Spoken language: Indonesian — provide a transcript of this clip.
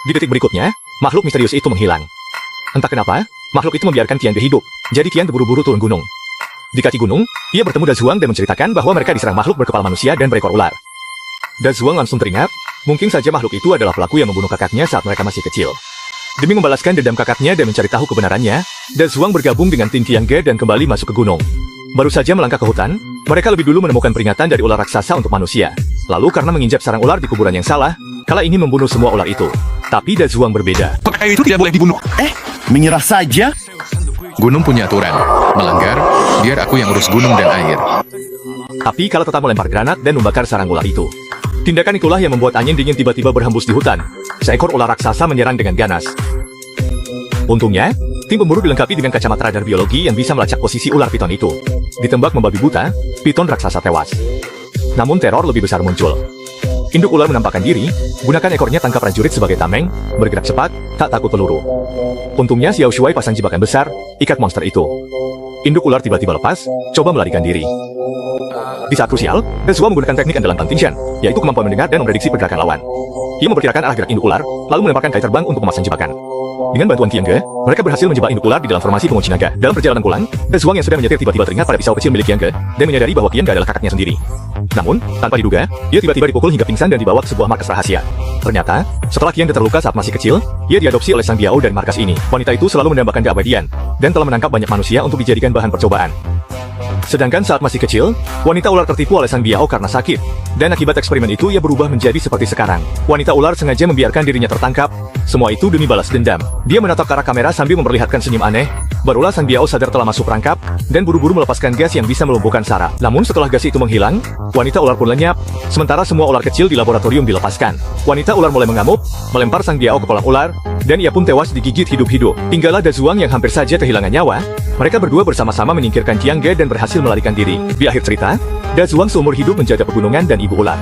Di detik berikutnya, makhluk misterius itu menghilang. Entah kenapa, makhluk itu membiarkan Tian Ge hidup. Jadi Tian terburu-buru turun gunung. Di kaki gunung, ia bertemu Da Zhuang dan menceritakan bahwa mereka diserang makhluk berkepala manusia dan berekor ular. Da Zhuang langsung teringat, mungkin saja makhluk itu adalah pelaku yang membunuh kakaknya saat mereka masih kecil. Demi membalaskan dendam kakaknya dan mencari tahu kebenarannya, Da Zhuang bergabung dengan tim Tian Ge dan kembali masuk ke gunung. Baru saja melangkah ke hutan, mereka lebih dulu menemukan peringatan dari ular raksasa untuk manusia. Lalu karena menginjak sarang ular di kuburan yang salah, kala ini membunuh semua ular itu. Tapi Da Zhuang berbeda. Apakah itu tidak boleh dibunuh? Menyerah saja? Gunung punya aturan. Melanggar, biar aku yang urus gunung dan air. Tapi kala tetap melempar granat dan membakar sarang ular itu. Tindakan itulah yang membuat angin dingin tiba-tiba berhembus di hutan. Seekor ular raksasa menyerang dengan ganas. Untungnya, tim pemburu dilengkapi dengan kacamata radar biologi yang bisa melacak posisi ular piton itu. Ditembak membabi buta, piton raksasa tewas. Namun teror lebih besar muncul. Induk ular menampakkan diri, gunakan ekornya tangkap prajurit sebagai tameng, bergerak cepat, tak takut peluru. Untungnya Xiao Shuai pasang jebakan besar, ikat monster itu. Induk ular tiba-tiba lepas, coba melarikan diri. Di saat krusial, Da Zhuang menggunakan teknik andalan Tang Tingshan, yaitu kemampuan mendengar dan memprediksi pergerakan lawan. Ia memperkirakan arah gerak induk ular, lalu melemparkan kai terbang untuk memasang jebakan. Dengan bantuan Tian Ge, mereka berhasil menjebak induk ular di dalam formasi pengunci naga. Dalam perjalanan pulang, Da Zhuang yang sedang menyetir tiba-tiba teringat pada pisau kecil milik Tian Ge, dan menyadari bahwa Tian Ge adalah kakaknya sendiri. Namun, tanpa diduga, dia tiba-tiba dipukul hingga pingsan dan dibawa ke sebuah markas rahasia. Ternyata, setelah Tian Ge terluka saat masih kecil, ia diadopsi oleh Sang Biao dari markas ini. Wanita itu selalu mendambakan keabadian, dan telah menangkap banyak manusia untuk dijadikan bahan percobaan. Sedangkan saat masih kecil, wanita ular tertipu oleh Sang Biao karena sakit, dan akibat eksperimen itu ia berubah menjadi seperti sekarang. Wanita ular sengaja membiarkan dirinya tertangkap, semua itu demi balas dendam. Dia menatap ke arah kamera sambil memperlihatkan senyum aneh, barulah Sang Biao sadar telah masuk perangkap, dan buru-buru melepaskan gas yang bisa melumpuhkan Sarah. Namun setelah gas itu menghilang, wanita ular pun lenyap, sementara semua ular kecil di laboratorium dilepaskan. Wanita ular mulai mengamuk, melempar Sang Biao ke kolam ular, dan ia pun tewas digigit hidup-hidup. Tinggallah Da Zhuang yang hampir saja kehilangan nyawa. Mereka berdua bersama-sama menyingkirkan Tian Ge dan berhasil melarikan diri. Di akhir cerita, Da Zhuang seumur hidup menjaga pegunungan dan ibu ular.